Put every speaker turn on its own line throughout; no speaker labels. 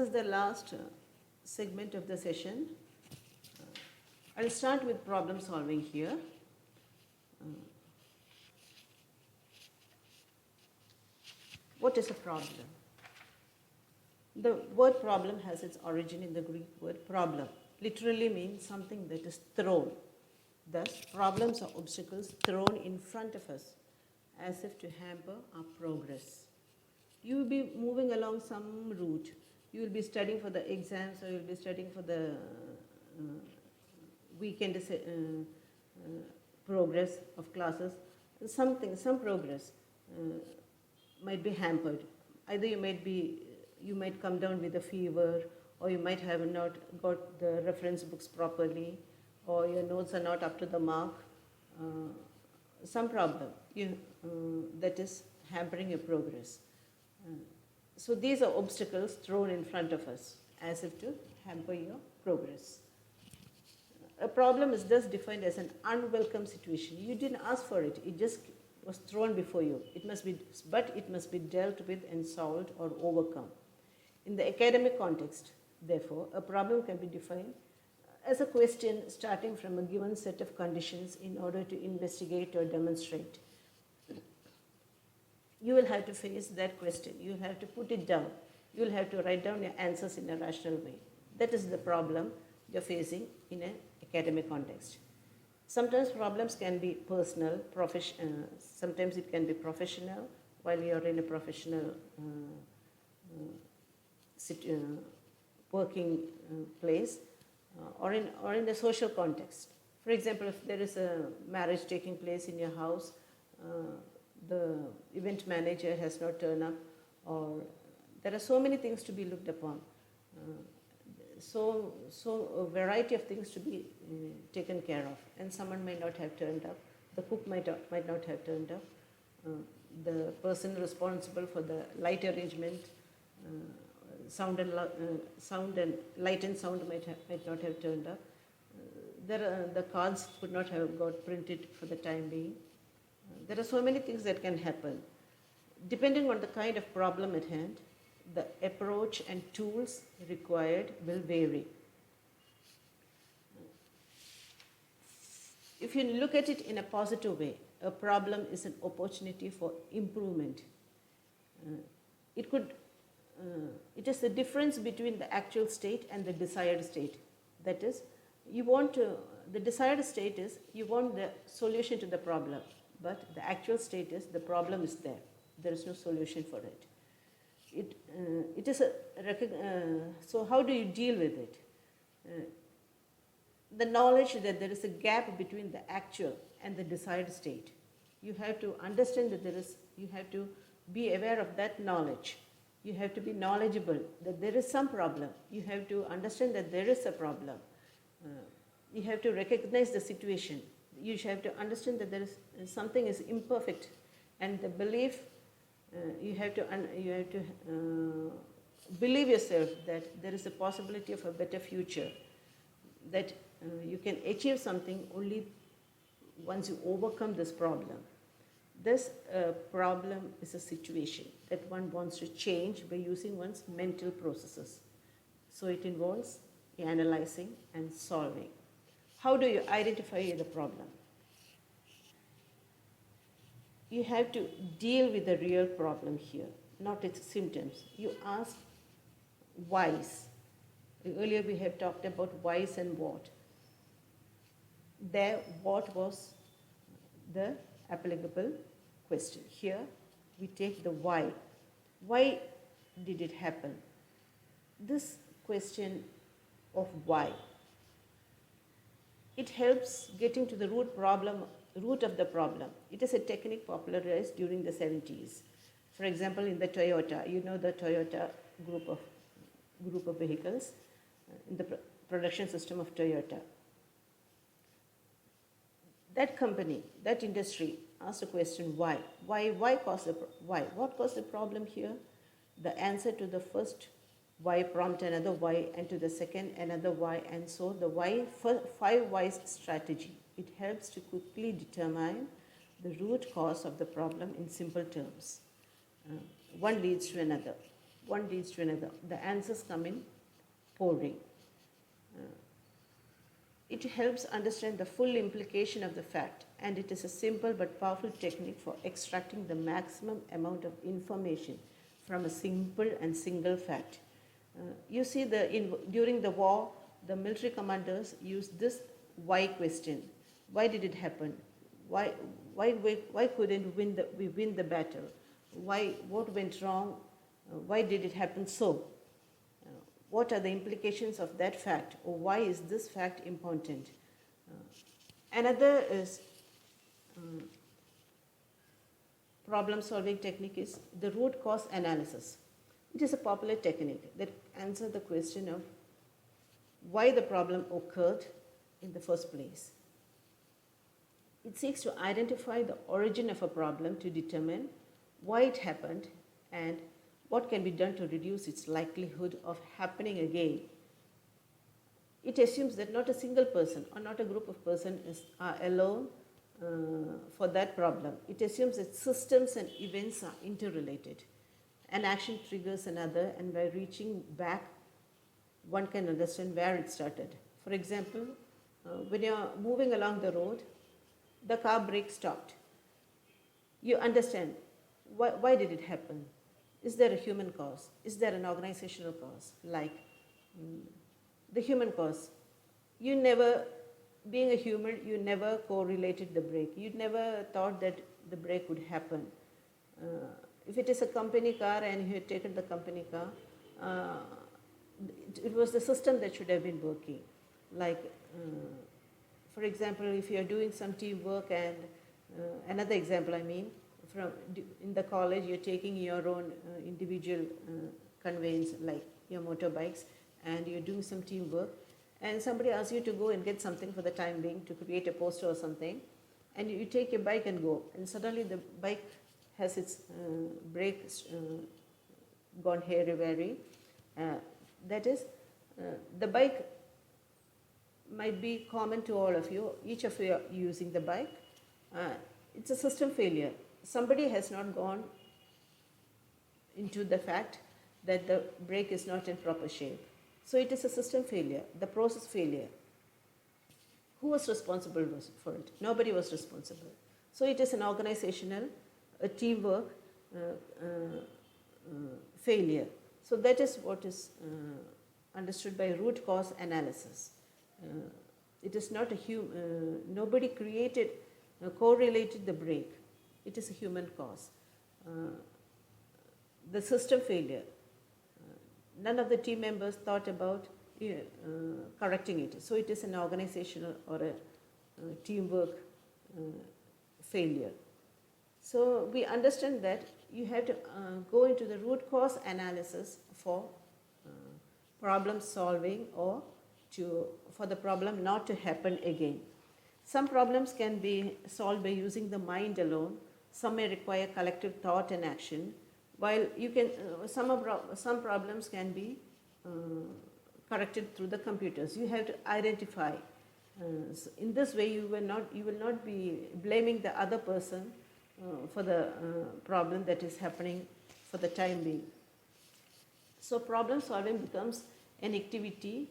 is the last segment of the session. I'll start with problem solving here. What is a problem? The word problem has its origin in the Greek word problem. Literally means something that is thrown. Thus, problems are obstacles thrown in front of us as if to hamper our progress. You will be moving along some route. You will be studying for the exams, or you will be studying for the weekend progress of classes. Some progress might be hampered. Either you might come down with a fever, or you might have not got the reference books properly, or your notes are not up to the mark. Some problem that is hampering your progress. So these are obstacles thrown in front of us as if to hamper your progress. A problem is thus defined as an unwelcome situation. You didn't ask for it. It just was thrown before you. It must be dealt with and solved or overcome. In the academic context, therefore, a problem can be defined as a question starting from a given set of conditions in order to investigate or demonstrate. You will have to face that question. You will have to put it down. You will have to write down your answers in a rational way. That is the problem you're facing in an academic context. Sometimes problems can be personal, sometimes it can be professional while you're in a professional working place, or in a social context. For example, if there is a marriage taking place in your house, the event manager has not turned up, or there are so many things to be looked upon. So a variety of things to be taken care of, and someone might not have turned up. The cook might not have turned up. The person responsible for the light arrangement, sound and light and sound might not have turned up. The cards could not have got printed for the time being. There are so many things that can happen. Depending on the kind of problem at hand, the approach and tools required will vary. If you look at it in a positive way, a problem is an opportunity for improvement. It is the difference between the actual state and the desired state. That is, the desired state is you want the solution to the problem, but the actual state is the problem is there. There is no solution for it. So how do you deal with it? The knowledge that there is a gap between the actual and the desired state. You have to understand that you have to be aware of that knowledge. You have to be knowledgeable that there is some problem. You have to understand that there is a problem. You have to recognize the situation. You have to understand that something is imperfect, and the belief. You have to believe yourself that there is a possibility of a better future, that you can achieve something only once you overcome this problem. This problem is a situation that one wants to change by using one's mental processes. So it involves analyzing and solving. How do you identify the problem? You have to deal with the real problem here, not its symptoms. You ask whys. Earlier we have talked about whys and what. There, what was the applicable question. Here, we take the why. Why did it happen? This question of why, it helps getting to the root of the problem. It is a technique popularized during the 70s. For example, in the Toyota, the Toyota group of vehicles, in the production system of Toyota. That company, that industry asked a question, why? Why cause why? What caused the problem here? The answer to the first why prompt another why, and to the second another why, and so the why, 5 whys strategy. It helps to quickly determine the root cause of the problem in simple terms. One leads to another. one leads to another. The answers come in pouring. It helps understand the full implication of the fact, and it is a simple but powerful technique for extracting the maximum amount of information from a simple and single fact. You see, during the war, the military commanders used this why question. Why did it happen? Why couldn't we win the battle? What went wrong? Why did it happen so? What are the implications of that fact, or why is this fact important? Another is problem-solving technique is the root cause analysis. It is a popular technique that answers the question of why the problem occurred in the first place. It seeks to identify the origin of a problem to determine why it happened and what can be done to reduce its likelihood of happening again. It assumes that not a single person or not a group of persons are alone for that problem. It assumes that systems and events are interrelated. An action triggers another, and by reaching back, one can understand where it started. For example, when you're moving along the road, the car brake stopped. You understand why did it happen? Is there a human cause? Is there an organizational cause? Like the human cause. You never, being a human, you never correlated the brake. You never thought that the brake would happen. If it is a company car and you had taken the company car, it was the system that should have been working. Like, for example, if you are doing some teamwork, and another example, in the college, you're taking your own individual conveyance, like your motorbikes, and you're doing some teamwork, and somebody asks you to go and get something for the time being, to create a poster or something, and you take your bike and go, and suddenly the bike has its brakes gone hairy-wary. That is, the bike might be common to all of you. Each of you are using the bike. It's a system failure. Somebody has not gone into the fact that the brake is not in proper shape. So it is a system failure, the process failure. Who was responsible for it? Nobody was responsible. So it is an organizational, a teamwork failure. So that is what is understood by root cause analysis. It is not nobody created, correlated the brake. It is a human cause. The system failure. None of the team members thought about correcting it. So it is an organizational or a teamwork failure. So we understand that you have to go into the root cause analysis for problem solving, or for the problem not to happen again. Some problems can be solved by using the mind alone. Some may require collective thought and action. While you can, some problems can be corrected through the computers. You have to identify. In this way, you will not be blaming the other person for the problem that is happening for the time being. So problem solving becomes an activity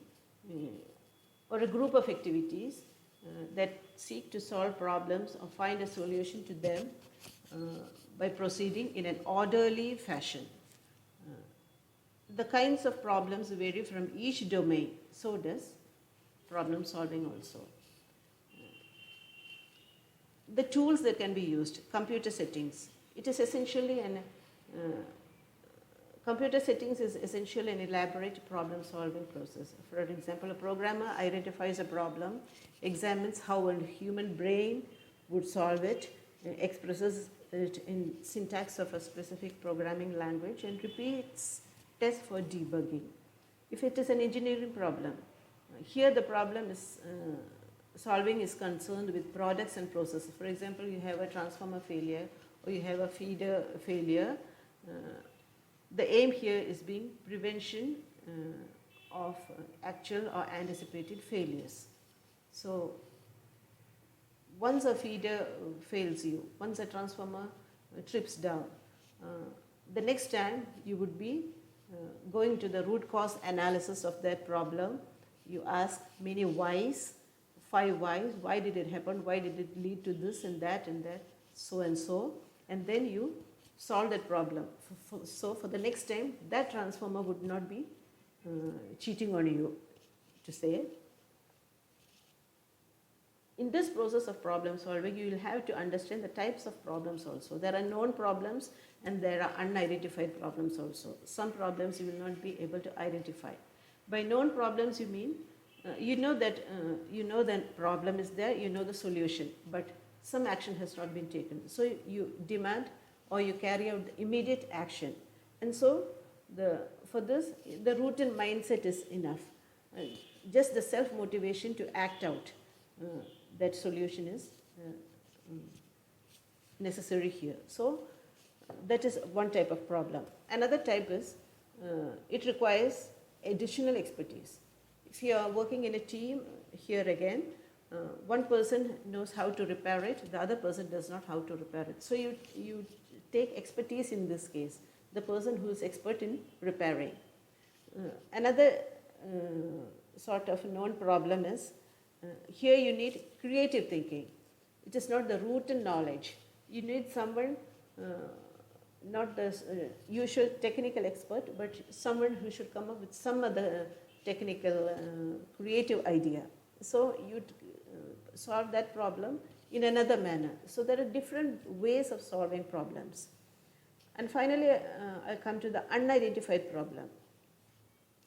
or a group of activities that seek to solve problems or find a solution to them by proceeding in an orderly fashion. The kinds of problems vary from each domain, so does problem solving also. The tools that can be used, computer settings. It is essentially computer settings is essentially an elaborate problem-solving process. For example, a programmer identifies a problem, examines how a human brain would solve it, expresses it in syntax of a specific programming language, and repeats tests for debugging. If it is an engineering problem, here the problem is solving is concerned with products and processes. For example, you have a transformer failure or you have a feeder failure. The aim here is being prevention of actual or anticipated failures. So once a feeder fails you, once a transformer trips down, the next time you would be going to the root cause analysis of that problem. You ask many whys, 5 whys. Why did it happen? Why did it lead to this and that, so and so? And then you solve that problem. So for the next time, that transformer would not be cheating on you, to say. In this process of problem solving, you will have to understand the types of problems also. There are known problems and there are unidentified problems also. Some problems you will not be able to identify. By known problems, you mean you know that problem is there, you know the solution, but some action has not been taken. So you demand or you carry out the immediate action. And so for this, the routine mindset is enough. Just the self-motivation to act out that solution is necessary here. So that is one type of problem. Another type is it requires additional expertise. If you are working in a team, here again, one person knows how to repair it, the other person does not how to repair it. So you take expertise in this case, the person who is expert in repairing. Another sort of known problem is here you need creative thinking. It is not the routine knowledge. You need someone, not the usual technical expert, but someone who should come up with some other technical creative idea. So you solve that problem in another manner. So there are different ways of solving problems. And finally, I come to the unidentified problem.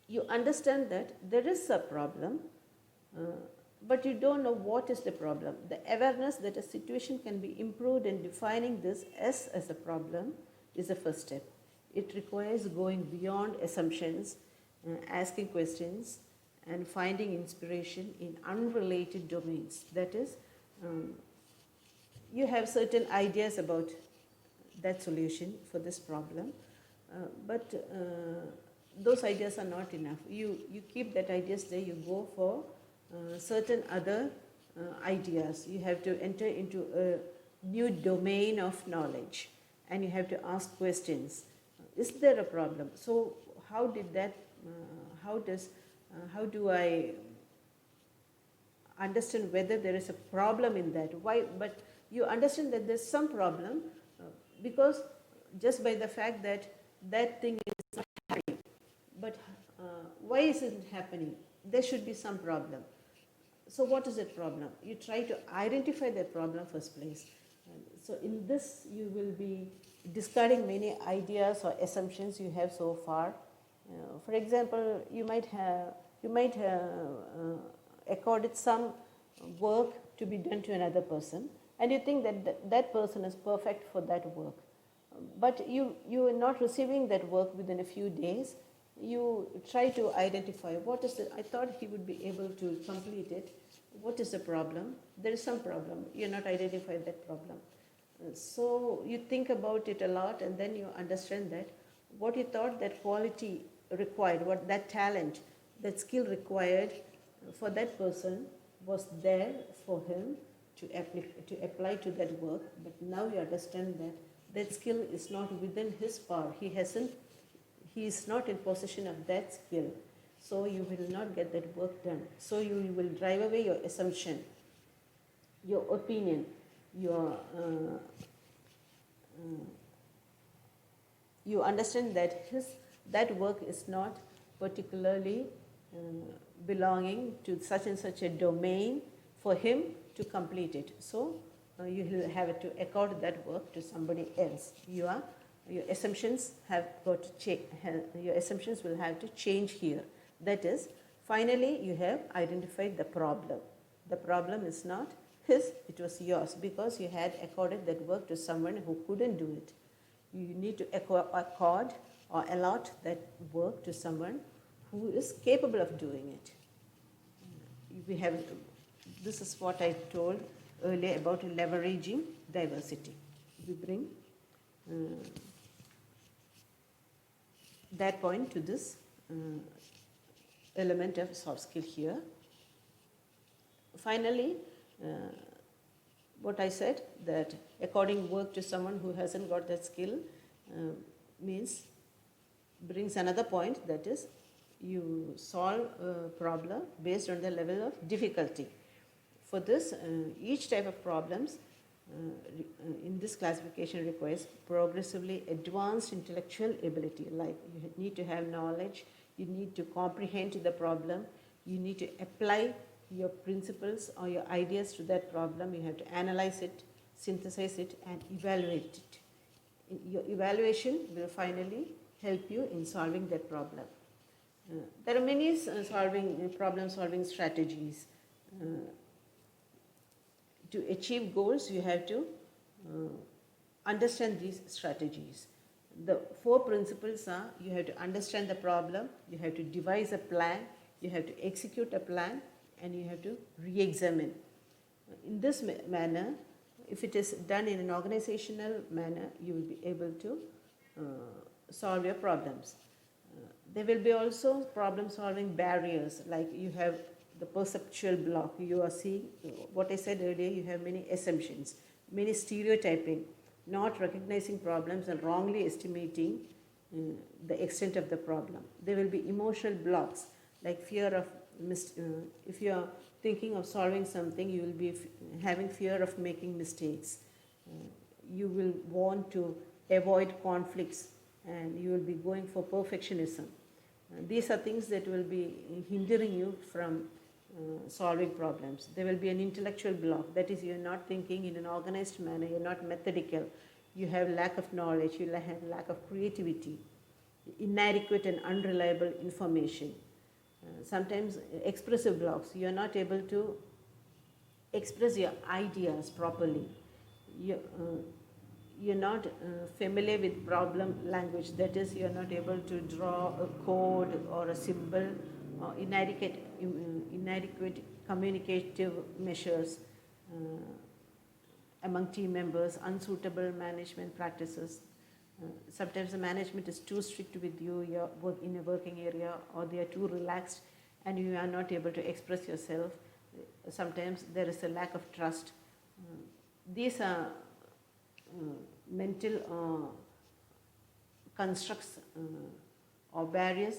You understand that there is a problem, but you don't know what is the problem. The awareness that a situation can be improved and defining this as a problem is the first step. It requires going beyond assumptions, asking questions, and finding inspiration in unrelated domains. That is, you have certain ideas about that solution for this problem, but those ideas are not enough. You keep that ideas there, you go for certain other ideas. You have to enter into a new domain of knowledge and you have to ask questions. Is there a problem? So how did that, how do I understand whether there is a problem in that? Why? But you understand that there's some problem because just by the fact that that thing is not happening. But why isn't it happening? There should be some problem. So what is that problem? You try to identify that problem first place. So in this you will be discarding many ideas or assumptions you have so far. For example, you might have accorded some work to be done to another person and you think that that person is perfect for that work. But you are not receiving that work within a few days. You try to identify what is it. I thought he would be able to complete it. What is the problem? There is some problem. You are not identifying that problem. So you think about it a lot and then you understand that what you thought that quality required, what that talent, that skill required for that person was there for him to apply to that work. But now you understand that that skill is not within his power. He is not in possession of that skill. So you will not get that work done. So you will drive away your assumption, your opinion, your you understand that that work is not particularly belonging to such and such a domain for him to complete it. So you will have to accord that work to somebody else. Your assumptions have got to change. Your assumptions will have to change here. That is, finally you have identified the problem. The problem is not his, it was yours because you had accorded that work to someone who couldn't do it. You need to accord or allot that work to someone who is capable of doing it. This is what I told earlier about leveraging diversity. We bring that point to this element of soft skill here. Finally, what I said, that according work to someone who hasn't got that skill means brings another point, that is, you solve a problem based on the level of difficulty. For this, each type of problems in this classification requires progressively advanced intellectual ability. Like you need to have knowledge, you need to comprehend the problem, you need to apply your principles or your ideas to that problem, you have to analyze it, synthesize it, and evaluate it. Your evaluation will finally help you in solving that problem. There are many problem-solving strategies. To achieve goals, you have to understand these strategies. The 4 principles are: you have to understand the problem, you have to devise a plan, you have to execute a plan, and you have to re-examine. In this manner, if it is done in an organizational manner, you will be able to solve your problems. There will be also problem-solving barriers, like you have the perceptual block. You are seeing, what I said earlier, you have many assumptions, many stereotyping, not recognizing problems and wrongly estimating the extent of the problem. There will be emotional blocks, like fear of, if you are thinking of solving something, you will be having fear of making mistakes. You will want to avoid conflicts, and you will be going for perfectionism. These are things that will be hindering you from solving problems. There will be an intellectual block, that is, you are not thinking in an organized manner, you are not methodical, you have lack of knowledge, you have lack of creativity, inadequate and unreliable information. Sometimes expressive blocks, you are not able to express your ideas properly. You're not familiar with problem language, that is, you're not able to draw a code or a symbol, or inadequate communicative measures among team members, unsuitable management practices. Sometimes the management is too strict with you, you're in a working area, or they are too relaxed and you are not able to express yourself. Sometimes there is a lack of trust. These are mental constructs or barriers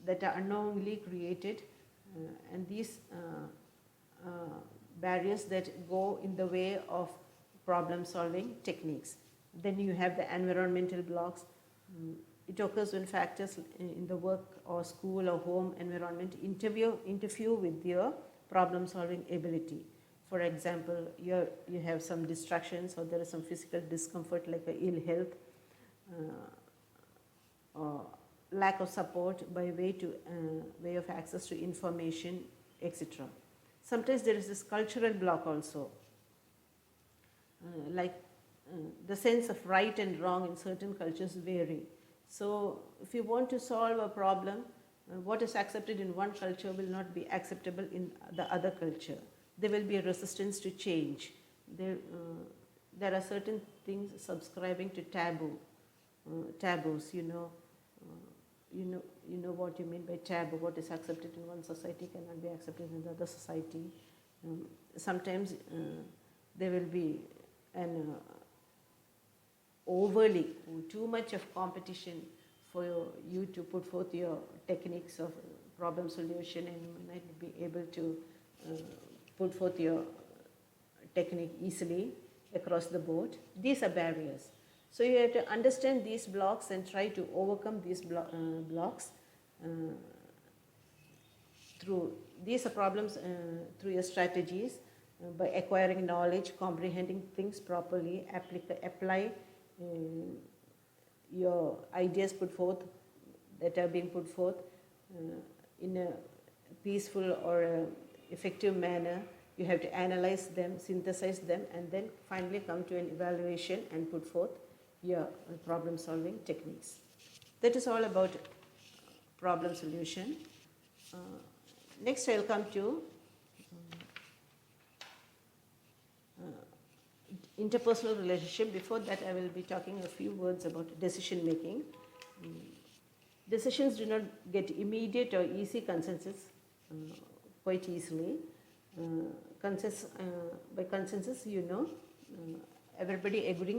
that are unknowingly created, and these barriers that go in the way of problem solving techniques. Then you have the environmental blocks. It occurs when factors in the work or school or home environment interfere with your problem solving ability. For example, you have some distractions, or there is some physical discomfort like ill health, or lack of support by way of access to information, etc. Sometimes there is this cultural block also, the sense of right and wrong in certain cultures vary. So if you want to solve a problem, what is accepted in one culture will not be acceptable in the other culture. There will be a resistance to change. There are certain things subscribing to taboos. You know what you mean by taboo. What is accepted in one society cannot be accepted in the other society. Sometimes there will be an too much of competition for you to put forth your techniques of problem solution, and you may not be able to put forth your technique easily across the board. These are barriers. So you have to understand these blocks and try to overcome these blocks through these are problems through your strategies, by acquiring knowledge, comprehending things properly, apply your ideas that are being put forth in a peaceful or effective manner. You have to analyze them, synthesize them, and then finally come to an evaluation and put forth your problem solving techniques. That is all about problem solution. Next I will come to interpersonal relationship. Before that, I will be talking a few words about decision making. Decisions do not get immediate or easy consensus quite easily. By consensus, everybody agreeing